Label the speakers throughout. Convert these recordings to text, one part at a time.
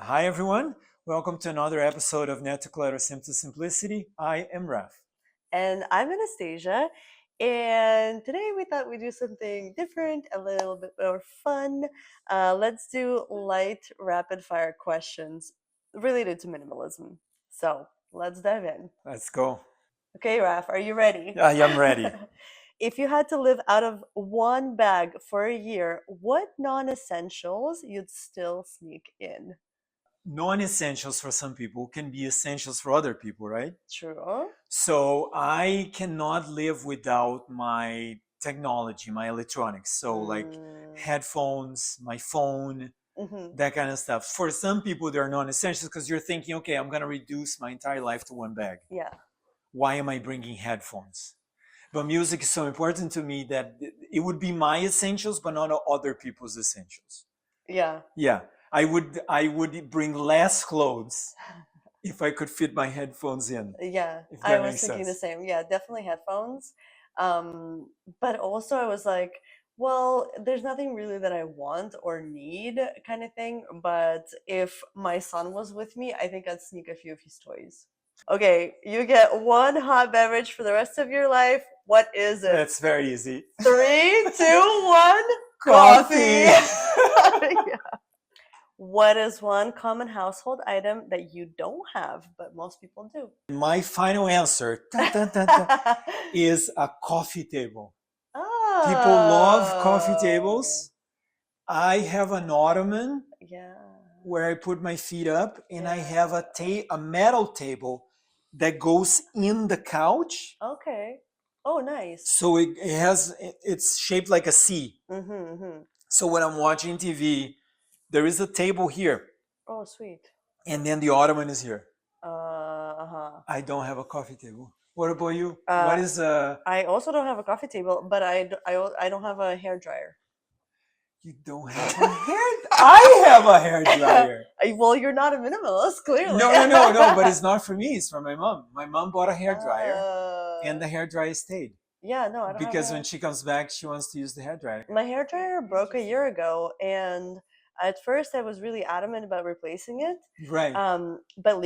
Speaker 1: Hi everyone. Welcome to another episode of Net to Clutter Simple Simplicity. I am Raf.
Speaker 2: And I'm Anastasia. And today we thought we'd do something different, a little bit more fun. Let's do light, rapid fire questions related to minimalism. So let's dive in.
Speaker 1: Let's go.
Speaker 2: Okay, Raf, are you ready?
Speaker 1: I am ready.
Speaker 2: If you had to live out of one bag for a year, what non essentials you'd still sneak in?
Speaker 1: Non-essentials for some people can be essentials for other people, right?
Speaker 2: True.
Speaker 1: So I cannot live without my technology, my electronics. So like
Speaker 2: Mm,
Speaker 1: headphones, my phone,
Speaker 2: hmm.
Speaker 1: that kind of stuff. For some people, they're non-essentials because you're thinking, okay, I'm going to reduce my entire life to one bag.
Speaker 2: Yeah.
Speaker 1: Why am I bringing headphones? But music is so important to me that it would be my essentials, but not other people's essentials.
Speaker 2: Yeah.
Speaker 1: Yeah, I would bring less clothes if I could fit my headphones in,
Speaker 2: Yeah,
Speaker 1: if
Speaker 2: I
Speaker 1: that
Speaker 2: was
Speaker 1: makes
Speaker 2: thinking the
Speaker 1: sense.
Speaker 2: same. Yeah, definitely headphones. But also I was like, well, there's nothing really that I want or need kind of thing. But if my son was with me, I think I'd sneak a few of his toys. Okay, you get one hot beverage for the rest of your life. What is it?
Speaker 1: That's very easy.
Speaker 2: Three, two, one, coffee.
Speaker 1: Coffee.
Speaker 2: Yeah. What is one common household item that you don't have, but most people do?
Speaker 1: My final answer is a coffee table. People love coffee
Speaker 2: Oh,
Speaker 1: tables. I have an ottoman
Speaker 2: yeah,
Speaker 1: where I put my feet up, and I
Speaker 2: yeah.
Speaker 1: have a metal table that goes in the couch.
Speaker 2: Okay. Oh, nice.
Speaker 1: So it's shaped like a C.
Speaker 2: Mm-hmm, mm-hmm.
Speaker 1: So when I'm watching TV, there is a table here,
Speaker 2: Oh, sweet.
Speaker 1: and then the ottoman is here.
Speaker 2: Uh-huh.
Speaker 1: I don't have a coffee table. What about you? What
Speaker 2: Uh,
Speaker 1: is
Speaker 2: I also don't have a coffee table, but I don't have a hair dryer.
Speaker 1: you don't have a hair? I have a hair dryer.
Speaker 2: Well, you're not a minimalist, clearly.
Speaker 1: No, but it's not for me. It's for my mom. My mom bought a hair dryer, and
Speaker 2: Uh,
Speaker 1: the hair dryer stayed
Speaker 2: yeah, no, I don't have
Speaker 1: because when
Speaker 2: a.
Speaker 1: she comes back, she wants to use the hair dryer.
Speaker 2: My hair dryer broke a year ago, and at first I was really adamant about replacing it.
Speaker 1: Right.
Speaker 2: But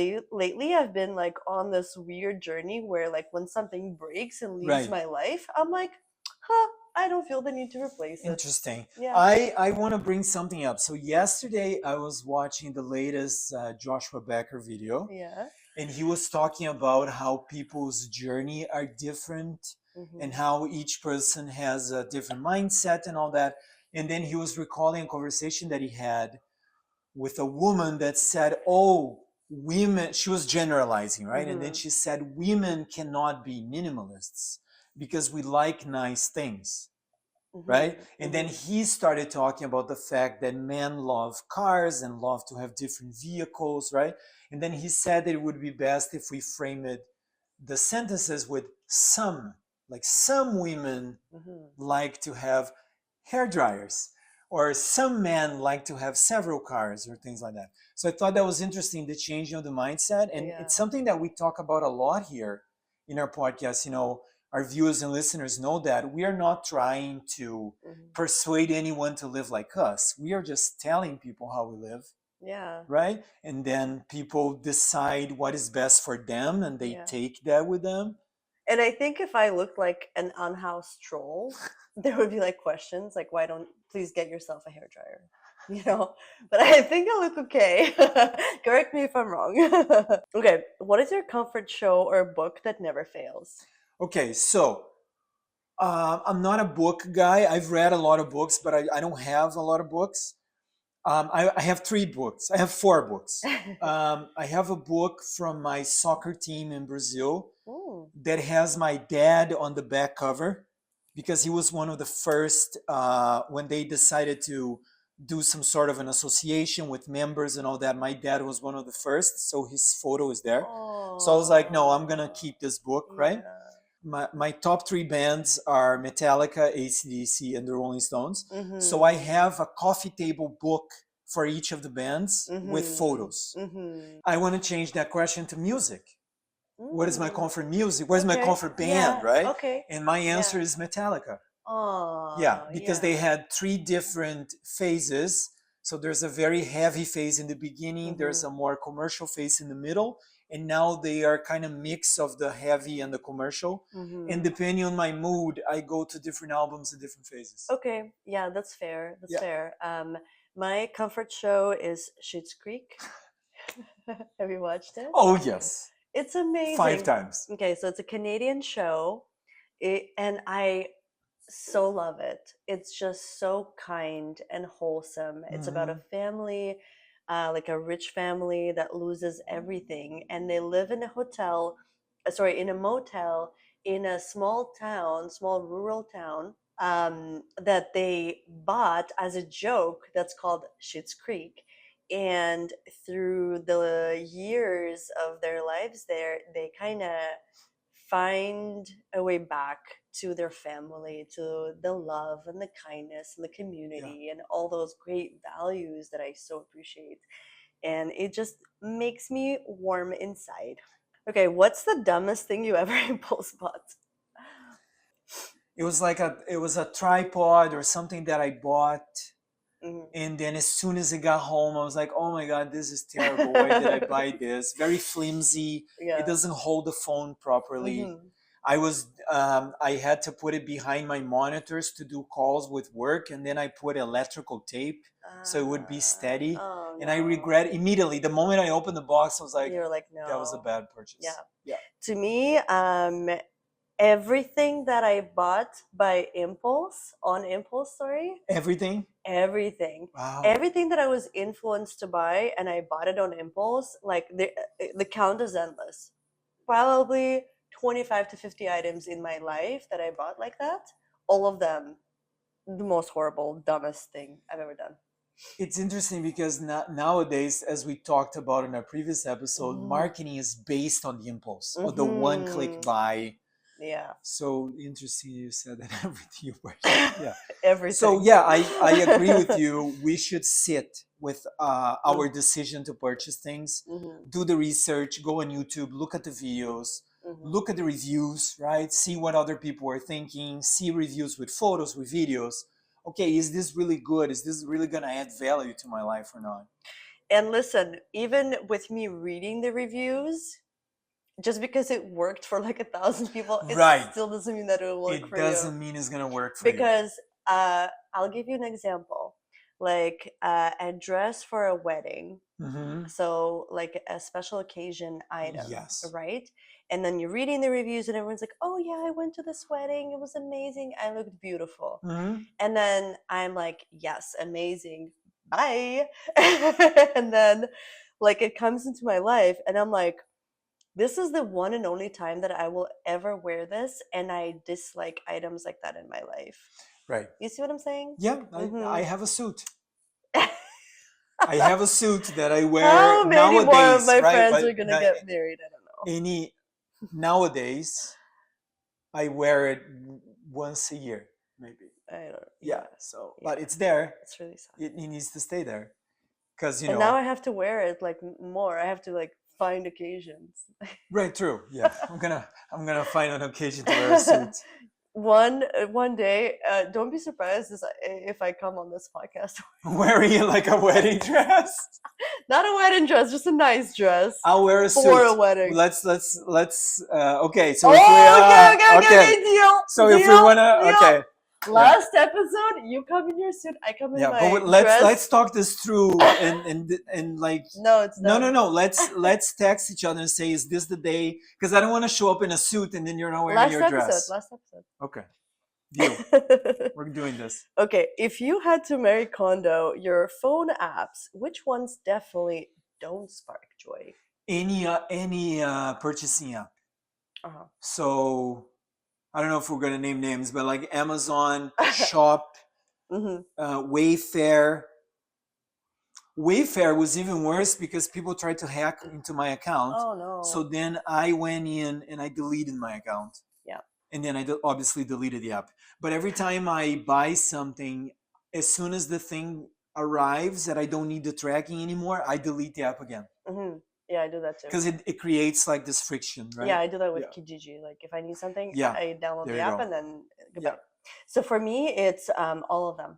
Speaker 2: lately I've been like on this weird journey where like when something breaks and leaves
Speaker 1: Right.
Speaker 2: my life, I'm like, huh, I don't feel the need to replace it.
Speaker 1: Interesting.
Speaker 2: Yeah.
Speaker 1: I want to bring something up. So yesterday I was watching the latest Joshua Becker video,
Speaker 2: Yeah.
Speaker 1: and he was talking about how people's journey are different and
Speaker 2: Hmm.
Speaker 1: how each person has a different mindset and all that. And then he was recalling a conversation that he had with a woman that said, "Oh, women," she was generalizing, right? And then
Speaker 2: Hmm.
Speaker 1: she said, "Women cannot be minimalists because we like nice things." Right?
Speaker 2: Hmm.
Speaker 1: And then
Speaker 2: Hmm.
Speaker 1: he started talking about the fact that men love cars and love to have different vehicles, right? And then he said that it would be best if we frame it, the sentences with some, like some women
Speaker 2: Hmm.
Speaker 1: like to have hair dryers, or some men like to have several cars, or things like that. So I thought that was interesting, the changing of the mindset. And
Speaker 2: Yeah.
Speaker 1: it's something that we talk about a lot here in our podcast. Our viewers and listeners know that we are not trying to
Speaker 2: Hmm.
Speaker 1: persuade anyone to live like us. We are just telling people how we live,
Speaker 2: Yeah.
Speaker 1: right? And then people decide what is best for them, and they
Speaker 2: Yeah.
Speaker 1: take that with them.
Speaker 2: And I think if I looked like an unhoused troll, there would be like questions like, why don't please get yourself a hair dryer? You know? But I think I look okay. Correct me if I'm wrong. Okay, what is your comfort show or book that never fails?
Speaker 1: Okay, so I'm not a book guy. I've read a lot of books, but I don't have a lot of books. I have 3 books. I have 4 books. I have a book from my soccer team in Brazil
Speaker 2: Ooh.
Speaker 1: that has my dad on the back cover, because he was one of the first when they decided to do some sort of an association with members and all that. My dad was one of the first, so his photo is there. So I was like, no, I'm gonna
Speaker 2: Oh,
Speaker 1: keep this book, right?
Speaker 2: yeah.
Speaker 1: My top 3 bands are Metallica, AC/DC, and the Rolling Stones. So I
Speaker 2: Mm-hmm.
Speaker 1: have a coffee table book for each of the bands with
Speaker 2: Mm-hmm.
Speaker 1: photos.
Speaker 2: Mm-hmm.
Speaker 1: I want to change that question to music. What is my
Speaker 2: Mm.
Speaker 1: comfort music? What is my
Speaker 2: Okay.
Speaker 1: comfort band,
Speaker 2: Yeah.
Speaker 1: right?
Speaker 2: Okay.
Speaker 1: And my
Speaker 2: Yeah.
Speaker 1: answer is Metallica. Yeah,
Speaker 2: Oh,
Speaker 1: because
Speaker 2: yeah.
Speaker 1: they had 3 different phases So there's a very heavy phase in the beginning, there's a more commercial phase in the middle, and now they are kind of mix of the heavy and the commercial. And depending on my mood, I go to different albums in different phases.
Speaker 2: Okay, yeah, that's fair. That's
Speaker 1: Yeah.
Speaker 2: fair. My comfort show is Schitt's Creek. Have you watched it?
Speaker 1: Oh yes,
Speaker 2: It's amazing.
Speaker 1: 5 times.
Speaker 2: Okay, so it's a Canadian show, and I so love it. It's just so kind and wholesome. It's about a family, like a rich family that loses everything, and they live in a hotel, in a motel in a small town, small rural town, that they bought as a joke. That's called Schitt's Creek. And through the years of their lives there, they kind of find a way back to their family, to the love and the kindness and the community and all those great values that I so appreciate. And it just makes me warm inside. Okay, what's the dumbest thing you ever impulse bought?
Speaker 1: It was like a tripod or something that I bought. And then as soon as it got home, I was like, oh my God, this is terrible. Why did I buy this? Very flimsy. It doesn't hold the phone properly. I had to put it behind my monitors to do calls with work. And then I put electrical tape so it would be steady.
Speaker 2: Oh,
Speaker 1: and I regret immediately. The moment I opened the box, I was like,
Speaker 2: you're like, no.
Speaker 1: That was a bad purchase.
Speaker 2: Yeah. To me, everything that I bought by impulse,
Speaker 1: Everything?
Speaker 2: Everything.
Speaker 1: Wow.
Speaker 2: Everything that I was influenced to buy and I bought it on impulse, like the count is endless. Probably 25 to 50 items in my life that I bought like that. All of them, the most horrible, dumbest thing I've ever done.
Speaker 1: It's interesting because nowadays, as we talked about in our previous episode, marketing is based on the impulse or the one-click buy.
Speaker 2: Yeah.
Speaker 1: So interesting you said that everything you purchased. Yeah.
Speaker 2: Everything.
Speaker 1: So yeah, I agree with you. We should sit with our decision to purchase things, do the research, go on YouTube, look at the videos, look at the reviews, right? See what other people are thinking, see reviews with photos, with videos. Okay, is this really good? Is this really going to add value to my life or not?
Speaker 2: And listen, even with me reading the reviews, just because it worked for like 1,000 people, it still doesn't mean that it will work for you.
Speaker 1: It doesn't mean it's going to work for
Speaker 2: because, you. I'll give you an example. Like a dress for a wedding. So like a special occasion item, right? And then you're reading the reviews and everyone's like, oh yeah, I went to this wedding. It was amazing. I looked beautiful. And then I'm like, yes, amazing. Bye. And then like it comes into my life and I'm like, this is the one and only time that I will ever wear this. And I dislike items like that in my life.
Speaker 1: Right.
Speaker 2: You see what I'm saying?
Speaker 1: Yeah, I have a suit. I have a suit that I wear
Speaker 2: How many
Speaker 1: nowadays.
Speaker 2: more of my friends
Speaker 1: but
Speaker 2: are gonna get married? I don't know.
Speaker 1: Nowadays, I wear it once a year, maybe.
Speaker 2: I don't know.
Speaker 1: Yeah. So, but it's there.
Speaker 2: It's really sad.
Speaker 1: It needs to stay there, because
Speaker 2: And now I have to wear it like more. I have to like find occasions.
Speaker 1: Right. True. Yeah. I'm gonna find an occasion to wear a suit.
Speaker 2: One day, don't be surprised if I come on this podcast
Speaker 1: wearing like a wedding dress.
Speaker 2: Not a wedding dress, just a nice dress.
Speaker 1: I'll wear a suit
Speaker 2: for a wedding.
Speaker 1: Let's okay. So
Speaker 2: okay, deal.
Speaker 1: So if we wanna, okay.
Speaker 2: Last episode, you come in your suit, I come in my
Speaker 1: but
Speaker 2: dress.
Speaker 1: let's talk this through and like
Speaker 2: no.
Speaker 1: Let's text each other and say, is this the day? Because I don't want to show up in a suit and then you're not wearing your dress.
Speaker 2: Last episode.
Speaker 1: Okay, deal. We're doing this.
Speaker 2: Okay, if you had to Marie Kondo your phone apps, which ones definitely don't spark joy?
Speaker 1: Any purchasing app. So I don't know if we're going to name names, but like Amazon, Shop, Wayfair. Wayfair was even worse because people tried to hack into my account.
Speaker 2: Oh no.
Speaker 1: So then I went in and I deleted my account.
Speaker 2: Yeah.
Speaker 1: And then I obviously deleted the app. But every time I buy something, as soon as the thing arrives that I don't need the tracking anymore, I delete the app again.
Speaker 2: Yeah, I do that too.
Speaker 1: Because it creates like this friction, right?
Speaker 2: Yeah, I do that with Kijiji. Like if I need something, I download the app and then goodbye.
Speaker 1: Yeah.
Speaker 2: So for me, it's all of them.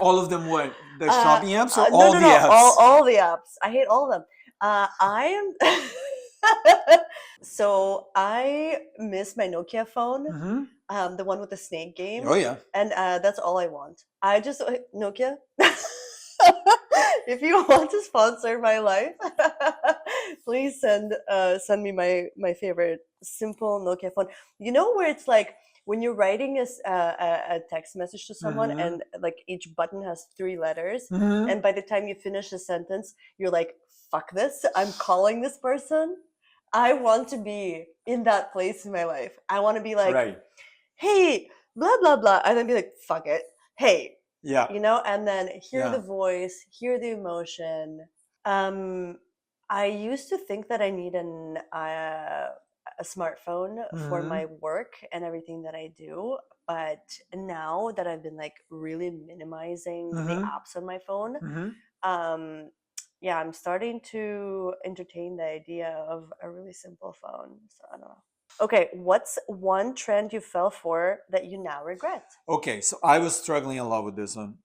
Speaker 1: All of them what? The shopping apps or
Speaker 2: No,
Speaker 1: all
Speaker 2: no,
Speaker 1: the
Speaker 2: no.
Speaker 1: apps?
Speaker 2: All the apps. I hate all of them. I am. So I miss my Nokia phone,
Speaker 1: Mm-hmm.
Speaker 2: the one with the snake game,
Speaker 1: Oh yeah.
Speaker 2: and that's all I want. I just Nokia. If you want to sponsor my life, please send me my favorite simple Nokia phone. You know where it's like when you're writing a text message to someone
Speaker 1: Mm-hmm.
Speaker 2: and like each button has three letters,
Speaker 1: Mm-hmm.
Speaker 2: and by the time you finish the sentence, you're like, "Fuck this! I'm calling this person." I want to be in that place in my life. I want to be like,
Speaker 1: Right.
Speaker 2: "Hey, blah blah blah," and then be like, "Fuck it, hey,"
Speaker 1: Yeah.
Speaker 2: and then hear the
Speaker 1: Yeah.
Speaker 2: voice, hear the emotion. Um, I used to think that I need a smartphone for
Speaker 1: Mm-hmm.
Speaker 2: my work and everything that I do, but now that I've been like really minimizing the
Speaker 1: Mm-hmm.
Speaker 2: apps on my phone,
Speaker 1: Mm-hmm.
Speaker 2: um, yeah, I'm starting to entertain the idea of a really simple phone. So I don't know. Okay, what's one trend you fell for that you now regret?
Speaker 1: Okay, so I was struggling a lot with this one.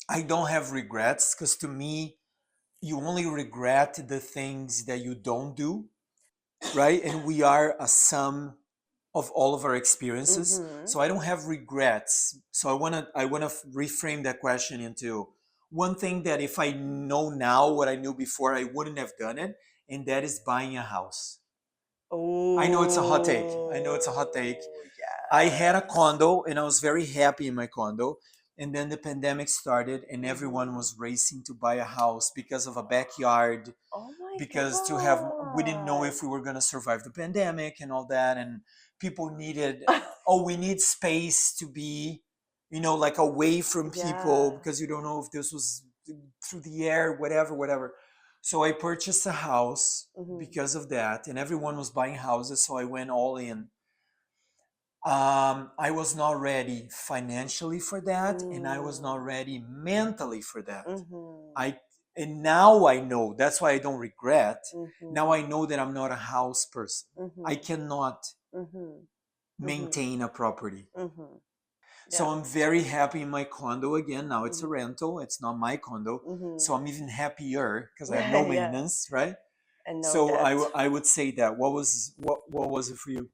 Speaker 1: I don't have regrets because to me, you only regret the things that you don't do, right? And we are a sum of all of our experiences.
Speaker 2: Mm-hmm.
Speaker 1: So I don't have regrets. So I wanna reframe that question into one thing that if I know now what I knew before, I wouldn't have done it, and that is buying a house. I know it's a hot take. I know it's a hot take.
Speaker 2: Oh,
Speaker 1: I had a
Speaker 2: yes.
Speaker 1: condo and I was very happy in my condo. And then the pandemic started and everyone
Speaker 2: Mm-hmm.
Speaker 1: was racing to buy a house because of a backyard,
Speaker 2: Oh my
Speaker 1: because to have we didn't know
Speaker 2: God.
Speaker 1: if we were going to survive the pandemic and all that, and people needed, oh, we need space to be, like away from people
Speaker 2: Yeah.
Speaker 1: because you don't know if this was through the air, whatever. So I purchased a house
Speaker 2: Mm-hmm.
Speaker 1: because of that, and everyone was buying houses, so I went all in. I was not ready financially for that, and I was not
Speaker 2: Mm.
Speaker 1: ready mentally for that.
Speaker 2: Mm-hmm.
Speaker 1: I and now I know. That's why I don't regret. Now I
Speaker 2: Mm-hmm.
Speaker 1: know that I'm not a house person. I
Speaker 2: Mm-hmm.
Speaker 1: cannot
Speaker 2: Mm-hmm. Mm-hmm.
Speaker 1: maintain a property.
Speaker 2: Mm-hmm.
Speaker 1: So
Speaker 2: Yeah.
Speaker 1: I'm very happy in my condo again. Now it's a
Speaker 2: Mm-hmm.
Speaker 1: rental. It's not my condo.
Speaker 2: Mm-hmm.
Speaker 1: So I'm even happier because I have no
Speaker 2: Yeah.
Speaker 1: maintenance, right?
Speaker 2: And no
Speaker 1: So
Speaker 2: debt.
Speaker 1: I would say that. What was it for you?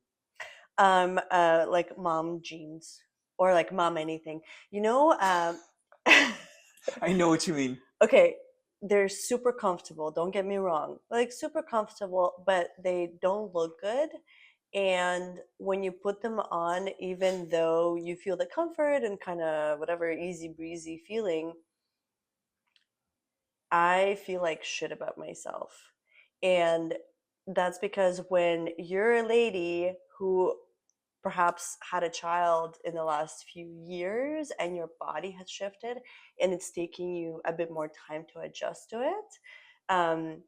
Speaker 2: Like mom jeans or like mom anything. You know,
Speaker 1: I know what you mean.
Speaker 2: okay, they're super comfortable, don't get me wrong. Like super comfortable, but they don't look good. And when you put them on, even though you feel the comfort and kind of whatever easy breezy feeling, I feel like shit about myself. And that's because when you're a lady who perhaps had a child in the last few years and your body has shifted and it's taking you a bit more time to adjust to it,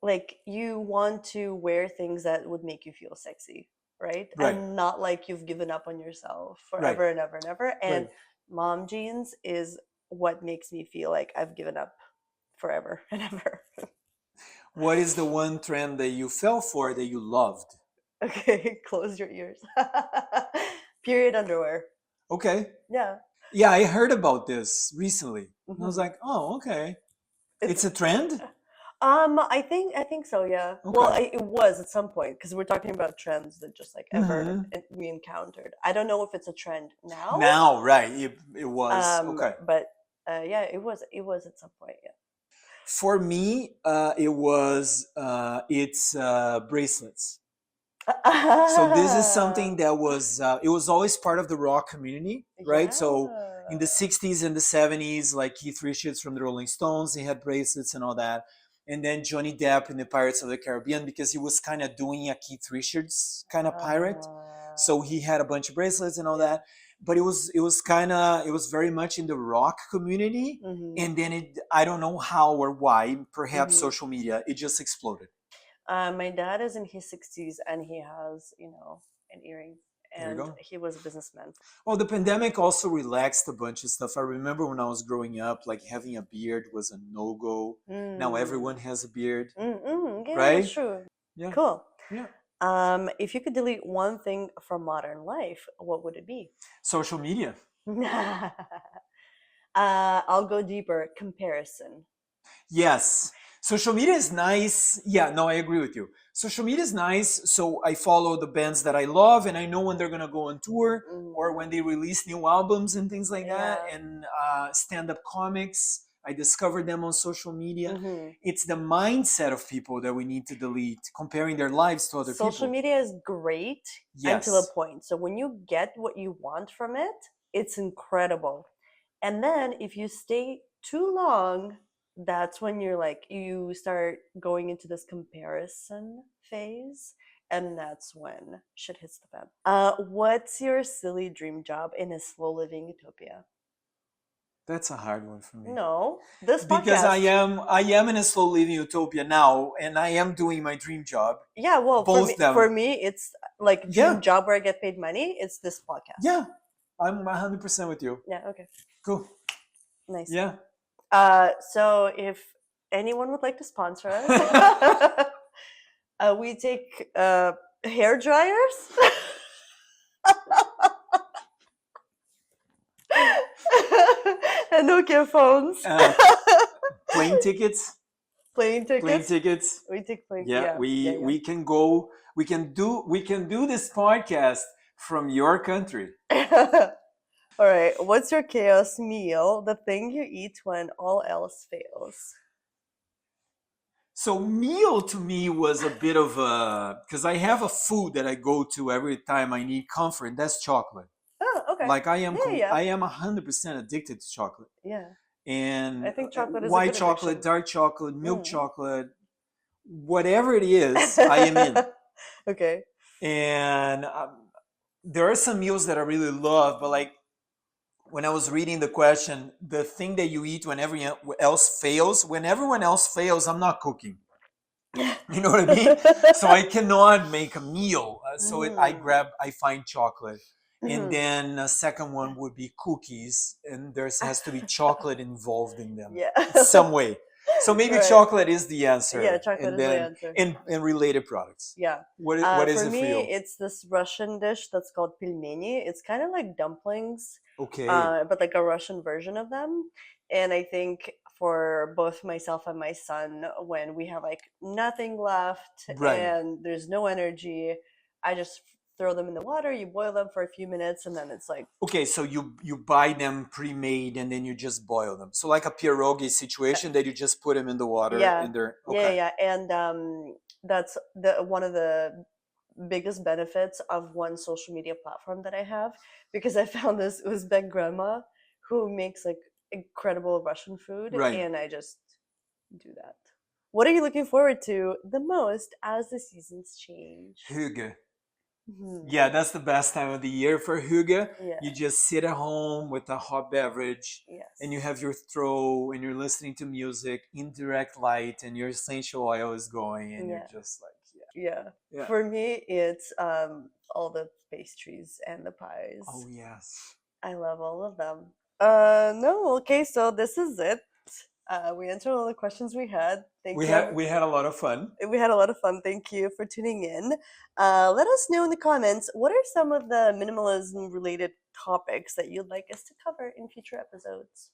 Speaker 2: like you want to wear things that would make you feel sexy, right?
Speaker 1: Right,
Speaker 2: And not like you've given up on yourself
Speaker 1: right,
Speaker 2: forever and ever and ever. And
Speaker 1: right.
Speaker 2: mom jeans is what makes me feel like I've given up forever and ever.
Speaker 1: What is the one trend that you fell for that you loved?
Speaker 2: Okay, close your ears. Period underwear.
Speaker 1: Okay.
Speaker 2: Yeah.
Speaker 1: Yeah, I heard about this recently. And I was
Speaker 2: Hmm.
Speaker 1: like, oh, okay.
Speaker 2: It's
Speaker 1: It's a trend?
Speaker 2: I think so, yeah. Well,
Speaker 1: Okay.
Speaker 2: it was at some point because we're talking about trends that just like ever
Speaker 1: Hmm.
Speaker 2: we encountered. I don't know if it's a trend now.
Speaker 1: Now, right. It was. Okay.
Speaker 2: But yeah, it was at some point, yeah.
Speaker 1: For me, it's bracelets. So this is something that it was always part of the rock community, right?
Speaker 2: Yeah.
Speaker 1: So in the 60s and the 70s, like Keith Richards from the Rolling Stones, he had bracelets and all that. And then Johnny Depp in the Pirates of the Caribbean, because he was kind of doing a Keith Richards kind of pirate. So he had a bunch of bracelets and all
Speaker 2: Yeah.
Speaker 1: that. But it was very much in the rock community.
Speaker 2: Mhm.
Speaker 1: And then I don't know how or why, perhaps
Speaker 2: Mhm.
Speaker 1: social media, it just exploded.
Speaker 2: My dad is in his 60s and he has, an earring,
Speaker 1: There you
Speaker 2: and
Speaker 1: go.
Speaker 2: he was a businessman.
Speaker 1: Well, the pandemic also relaxed a bunch of stuff. I remember when I was growing up, like having a beard was a no go. Now
Speaker 2: Mm.
Speaker 1: everyone has a beard,
Speaker 2: Mm-mm. Yeah, that's
Speaker 1: right?
Speaker 2: true.
Speaker 1: Yeah,
Speaker 2: Cool.
Speaker 1: yeah.
Speaker 2: If you could delete one thing from modern life, what would it be?
Speaker 1: Social media.
Speaker 2: I'll go deeper. Comparison.
Speaker 1: Yes. Social media is nice. Yeah, no, I agree with you. Social media is nice. So I follow the bands that I love and I know when they're going to go on tour or when they release new albums and things like that.
Speaker 2: Yeah.
Speaker 1: And stand up comics, I discovered them on social media.
Speaker 2: Mhm.
Speaker 1: It's the mindset of people that we need to delete, comparing their lives to other
Speaker 2: Social
Speaker 1: people.
Speaker 2: media is great until a
Speaker 1: Yes.
Speaker 2: point. So when you get what you want from it, it's incredible. And then if you stay too long, that's when you're like, you start going into this comparison phase. And that's when shit hits the fan. What's your silly dream job in a slow living utopia?
Speaker 1: That's a hard one for me.
Speaker 2: No, this
Speaker 1: Because
Speaker 2: podcast.
Speaker 1: I am in a slow living utopia now and I am doing my dream job.
Speaker 2: Yeah, well,
Speaker 1: Both
Speaker 2: for
Speaker 1: them.
Speaker 2: me, it's like dream
Speaker 1: Yeah.
Speaker 2: job where I get paid money. It's this podcast.
Speaker 1: Yeah. I'm 100% with you.
Speaker 2: Yeah. Okay.
Speaker 1: Cool.
Speaker 2: Nice.
Speaker 1: Yeah.
Speaker 2: So if anyone would like to sponsor us, we take hair dryers. And Nokia phones.
Speaker 1: Plane tickets.
Speaker 2: Plane tickets.
Speaker 1: Plane tickets.
Speaker 2: We take plane.
Speaker 1: Yeah,
Speaker 2: Yeah,
Speaker 1: we can go. We can do this podcast from your country.
Speaker 2: All right. What's your chaos meal? The thing you eat when all else fails.
Speaker 1: So meal to me was a bit of a, because I have a food that I go to every time I need comfort, and that's chocolate.
Speaker 2: Oh, okay.
Speaker 1: Like I am,
Speaker 2: Yeah.
Speaker 1: I am 100% addicted to chocolate.
Speaker 2: Yeah.
Speaker 1: And
Speaker 2: I think chocolate is a
Speaker 1: white
Speaker 2: good
Speaker 1: chocolate,
Speaker 2: addiction.
Speaker 1: dark chocolate, milk chocolate, whatever it is, I am in.
Speaker 2: Okay.
Speaker 1: And there are some meals that I really love, but like when I was reading the question, the thing that you eat when everyone else fails, when everyone else fails, I'm not cooking. You know what I mean? So I cannot make a meal. I find chocolate. And then a second one would be cookies, and there has to be chocolate involved in them some way. So maybe chocolate is the answer.
Speaker 2: Yeah, chocolate is the answer.
Speaker 1: And related products.
Speaker 2: Yeah.
Speaker 1: What is it for you?
Speaker 2: It's this Russian dish that's called pelmeni. It's kind of like dumplings.
Speaker 1: Okay.
Speaker 2: But like a Russian version of them. And I think for both myself and my son, when we have like nothing left and there's no energy, I just throw them in the water, you boil them for a few minutes, and then it's like,
Speaker 1: okay, so you buy them pre-made and then you just boil them. So like a pierogi situation that you just put them in the water.
Speaker 2: Yeah.
Speaker 1: And they're okay.
Speaker 2: Yeah. And that's one of the biggest benefits of one social media platform that I have, because I found this Uzbek grandma who makes like incredible Russian food, and I just do that. What are you looking forward to the most as the seasons change?
Speaker 1: Hygge. Yeah, that's the best time of the year for hygge. Yeah. You just sit at home with a hot beverage, and you have your throw, and you're listening to music, indirect light, and your essential oil is going, and you're just like,
Speaker 2: yeah. For me, it's all the pastries and the pies.
Speaker 1: Oh yes,
Speaker 2: I love all of them. No, okay, so this is it. We answered all the questions we had.
Speaker 1: We had a lot of fun.
Speaker 2: We had a lot of fun. Thank you for tuning in. Let us know in the comments, what are some of the minimalism related topics that you'd like us to cover in future episodes?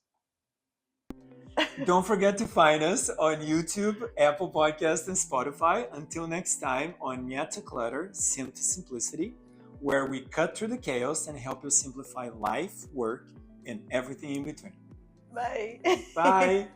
Speaker 1: Don't forget to find us on YouTube, Apple Podcasts, and Spotify. Until next time on Declutter, Sim to Simplicity, where we cut through the chaos and help you simplify life, work, and everything in between.
Speaker 2: Bye.
Speaker 1: Bye.